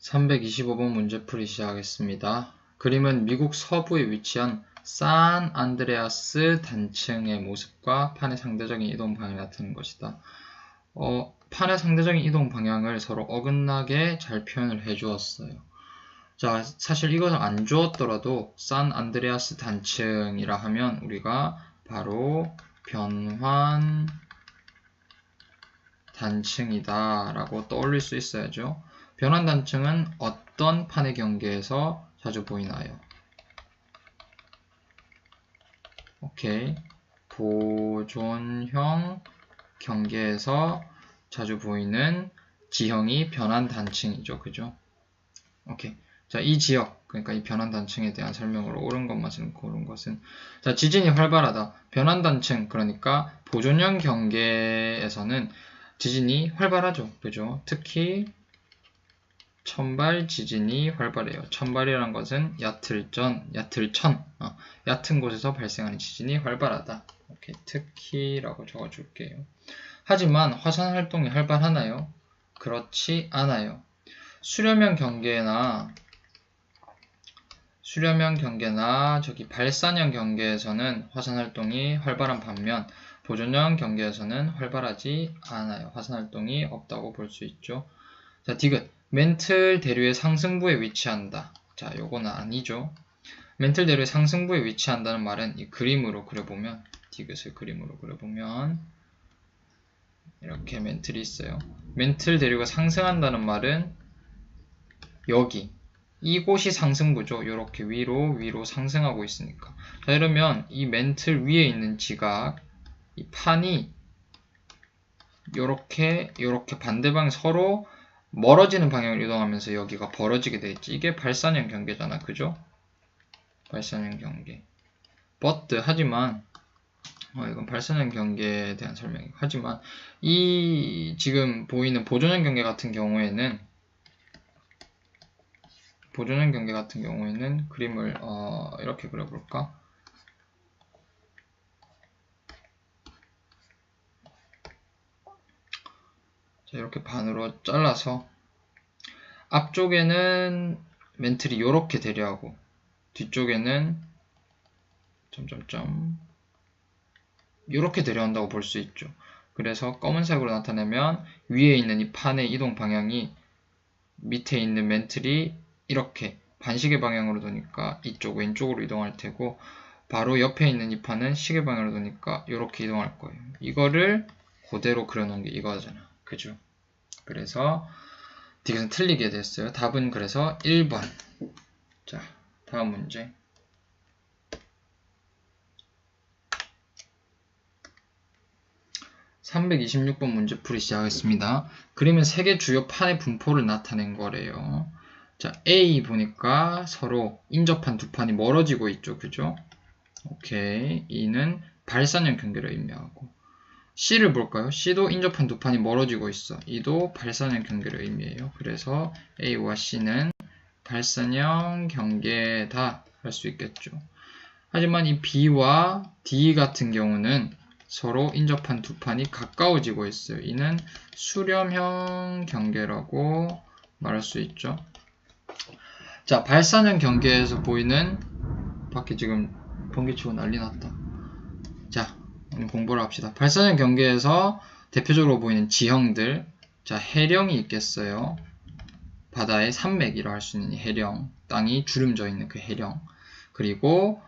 325번 문제풀이 시작하겠습니다. 그림은 미국 서부에 위치한 산 안드레아스 단층의 모습과 판의 상대적인 이동 방향이 나타낸 것이다. 판의 상대적인 이동 방향을 서로 어긋나게 잘 표현을 해주었어요. 자, 사실 이것을 안 주었더라도 산 안드레아스 단층이라 하면 우리가 바로 변환 단층이다 라고 떠올릴 수 있어야죠. 변환 단층은 어떤 판의 경계에서 자주 보이나요? 오케이. 보존형 경계에서 자주 보이는 지형이 변환 단층이죠. 그죠? 오케이. 자, 이 지역, 그러니까 이 변환 단층에 대한 설명으로 옳은 것만 고른 것은, 자, 지진이 활발하다. 변환 단층, 그러니까 보존형 경계에서는 지진이 활발하죠. 그죠? 특히 천발 지진이 활발해요. 천발이란 것은 얕은 곳에서 발생하는 지진이 활발하다. 이렇게 특히라고 적어줄게요. 하지만 화산 활동이 활발하나요? 그렇지 않아요. 수렴형 경계나 발산형 경계에서는 화산 활동이 활발한 반면 보존형 경계에서는 활발하지 않아요. 화산 활동이 없다고 볼 수 있죠. 자, 디귿. 멘틀 대류의 상승부에 위치한다. 자, 요거는 아니죠. 멘틀 대류의 상승부에 위치한다는 말은 이 그림으로 그려보면, 디귿을 그림으로 그려보면 이렇게 멘틀이 있어요. 멘틀 대류가 상승한다는 말은 여기 이곳이 상승부죠. 요렇게 위로 상승하고 있으니까. 자, 이러면 이 멘틀 위에 있는 지각, 이 판이 요렇게 반대방 서로 멀어지는 방향을 이동하면서 여기가 벌어지게 되겠지. 이게 발산형 경계잖아. 그죠? 발산형 경계. but, 하지만, 이건 발산형 경계에 대한 설명이고. 하지만, 이 지금 보이는 보존형 경계 같은 경우에는, 그림을, 이렇게 그려볼까? 이렇게 반으로 잘라서 앞쪽에는 멘틀이 이렇게 대류하고 뒤쪽에는 이렇게 대류한다고 볼 수 있죠. 그래서 검은색으로 나타내면 위에 있는 이 판의 이동 방향이 밑에 있는 멘틀이 이렇게 반시계 방향으로 도니까 이쪽 왼쪽으로 이동할 테고 바로 옆에 있는 이 판은 시계 방향으로 도니까 이렇게 이동할 거예요. 이거를 그대로 그려놓은 게 이거잖아. 그죠? 그래서 디귿은 틀리게 됐어요. 답은 그래서 1번. 자, 다음 문제. (326번) 문제 풀이 시작하겠습니다. 그림은 세 개 주요 판의 분포를 나타낸 거래요. 자, A 보니까 서로 인접한 두 판이 멀어지고 있죠. 그죠? 오케이. E는 발산형 경계를 의미하고, C를 볼까요? C도 인접한 두 판이 멀어지고 있어. E도 발산형 경계를 의미해요. 그래서 A와 C는 발산형 경계다 할 수 있겠죠. 하지만 이 B와 D 같은 경우는 서로 인접한 두 판이 가까워지고 있어요. 이는 수렴형 경계라고 말할 수 있죠. 자, 발산형 경계에서 보이는, 밖에 지금 번개치고 난리 났다. 자, 공부를 합시다. 발산형 경계에서 대표적으로 보이는 지형들, 자, 해령이 있겠어요. 바다의 산맥이라 할 수 있는 이 해령, 땅이 주름져 있는 그 해령, 그리고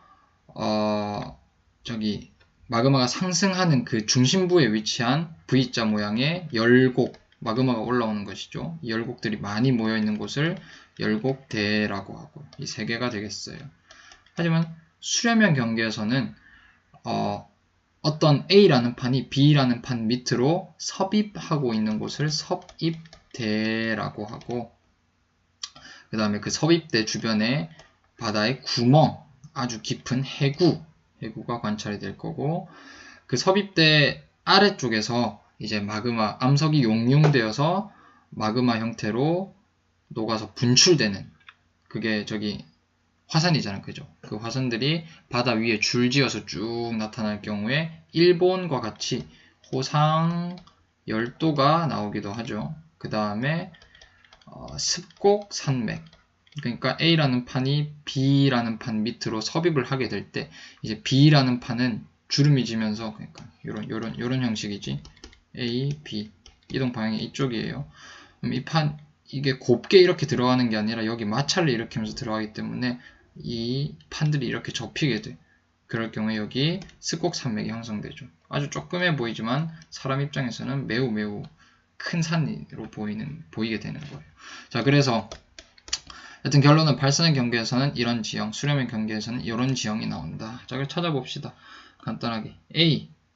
저기 마그마가 상승하는 그 중심부에 위치한 V자 모양의 열곡, 마그마가 올라오는 것이죠. 이 열곡들이 많이 모여 있는 곳을 열곡대라고 하고, 이 세 개가 되겠어요. 하지만 수렴형 경계에서는 어떤 A라는 판이 B라는 판 밑으로 섭입하고 있는 곳을 섭입대라고 하고, 그 다음에 그 섭입대 주변에 바다의 구멍, 아주 깊은 해구가 관찰이 될 거고, 그 섭입대 아래쪽에서 이제 마그마, 암석이 용융되어서 마그마 형태로 녹아서 분출되는, 그게 저기 화산이잖아. 그죠? 그 화산들이 바다 위에 줄지어서 쭉 나타날 경우에 일본과 같이 호상 열도가 나오기도 하죠. 그 다음에 습곡 산맥. 그러니까 A라는 판이 B라는 판 밑으로 섭입을 하게 될 때 이제 B라는 판은 주름이 지면서 그러니까 요런 형식이지. A, B 이동 방향이 이쪽이에요. 그럼 이 판 이게 곱게 이렇게 들어가는 게 아니라 여기 마찰을 일으키면서 들어가기 때문에 이 판들이 이렇게 접히게 돼. 그럴 경우에 여기 습곡 산맥이 형성되죠. 아주 조그매 보이지만 사람 입장에서는 매우 큰 산으로 보이게 되는 거예요. 자, 그래서 하여튼 결론은 발산의 경계에서는 이런 지형, 수렴의 경계에서는 이런 지형이 나온다. 자, 그걸 찾아봅시다. 간단하게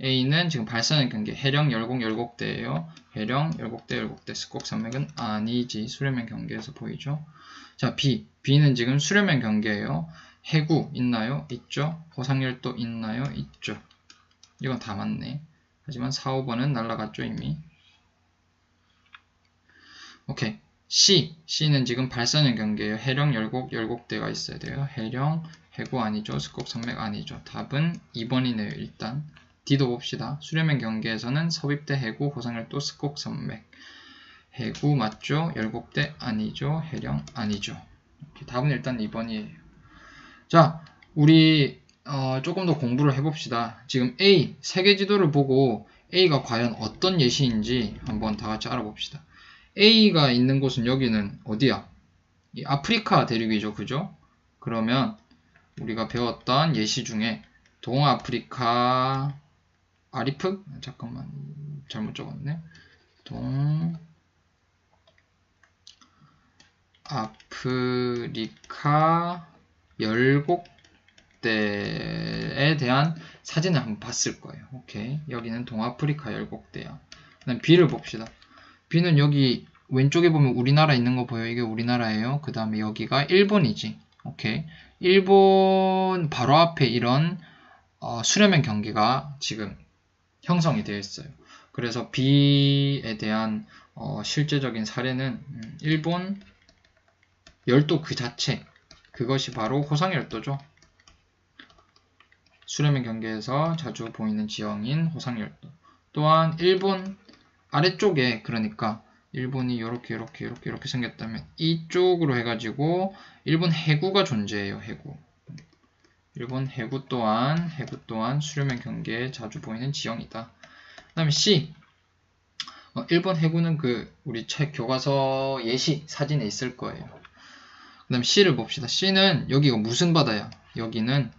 A는 지금 발산의 경계, 해령, 열곡, 열곡대예요. 해령, 열곡대, 열곡대, 습곡 산맥은 아니지. 수렴의 경계에서 보이죠. 자, B는 지금 수렴의 경계예요. 해구 있나요? 있죠. 호상열도 있나요? 있죠. 이건 다 맞네. 하지만 4, 5번은 날라갔죠 이미. 오케이. C는 지금 발산의 경계예요. 해령, 열곡, 열곡대가 있어야 돼요. 해령, 해구 아니죠. 습곡 산맥 아니죠. 답은 2번이네요. 일단 D도 봅시다. 수렴의 경계에서는 섭입대, 해구, 호상열도, 습곡 산맥. 해구 맞죠? 열곡대 아니죠. 해령 아니죠. 오케이. 답은 일단 2번이에요. 자, 우리 조금 더 공부를 해봅시다. 지금 A, 세계지도를 보고 A가 과연 어떤 예시인지 한번 다 같이 알아봅시다. A가 있는 곳은 여기는 어디야? 이 아프리카 대륙이죠. 그죠? 그러면 우리가 배웠던 예시 중에 동아프리카 아리프? 잠깐만 잘못 적었네. 동아프리카 열곡대에 대한 사진을 한번 봤을 거예요. 오케이. 여기는 동아프리카 열곡대야. 그다음 B를 봅시다. B는 여기 왼쪽에 보면 우리나라 있는 거 보여요. 이게 우리나라예요. 그 다음에 여기가 일본이지. 오케이. 일본 바로 앞에 이런 수렴의 경계가 지금 형성이 되어 있어요. 그래서 B에 대한 실제적인 사례는 일본 열도 그 자체, 그것이 바로 호상열도죠. 수렴의 경계에서 자주 보이는 지형인 호상열도. 또한 일본 아래쪽에, 그러니까 일본이 이렇게 생겼다면 이쪽으로 해가지고 일본 해구가 존재해요. 해구. 일본 해구 또한 수렴의 경계에 자주 보이는 지형이다. 그 다음에 C. 일본 해구는 우리 책 교과서 예시 사진에 있을 거예요. 그 다음 C를 봅시다. C는 여기가 무슨 바다야? 여기는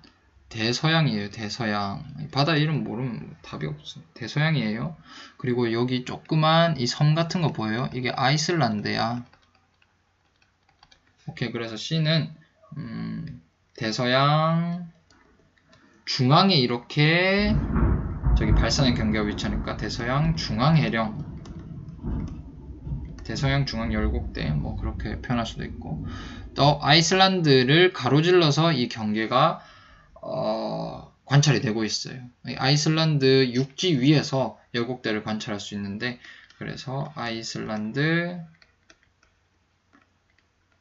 대서양이에요. 대서양. 바다 이름 모르면 답이 없어요. 대서양이에요. 그리고 여기 조그만 이 섬 같은 거 보여요? 이게 아이슬란드야. 오케이. 그래서 C는 대서양 중앙에 이렇게 저기 발산의 경계가 위치하니까 대서양 중앙해령, 대서양 중앙 열곡대, 뭐 그렇게 표현할 수도 있고, 또 아이슬란드를 가로질러서 이 경계가 관찰이 되고 있어요. 아이슬란드 육지 위에서 열곡대를 관찰할 수 있는데, 그래서 아이슬란드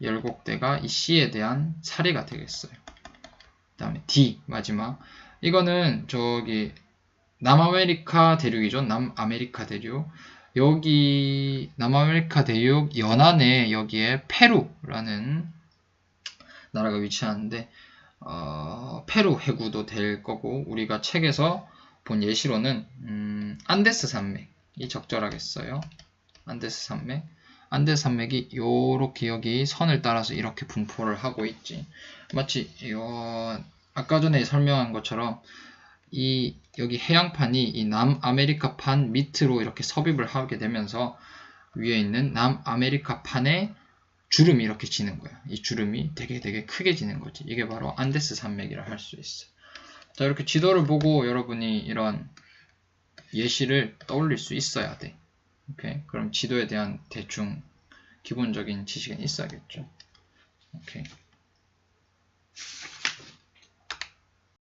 열곡대가 이 C에 대한 사례가 되겠어요. 그 다음에 D 마지막. 이거는 저기 남아메리카 대륙이죠. 남아메리카 대륙. 여기 남아메리카 대륙 연안에 여기에 페루라는 나라가 위치하는데 페루 해구도 될 거고, 우리가 책에서 본 예시로는 안데스 산맥이 적절하겠어요. 안데스 산맥. 안데스 산맥이 요렇게 여기 선을 따라서 이렇게 분포를 하고 있지. 마치 아까 전에 설명한 것처럼 여기 해양판이 이 남아메리카판 밑으로 이렇게 섭입을 하게 되면서 위에 있는 남아메리카판에 주름이 이렇게 지는 거야. 이 주름이 되게 크게 지는 거지. 이게 바로 안데스 산맥이라 할 수 있어. 자, 이렇게 지도를 보고 여러분이 이런 예시를 떠올릴 수 있어야 돼. 오케이. 그럼 지도에 대한 대충 기본적인 지식은 있어야겠죠. 오케이.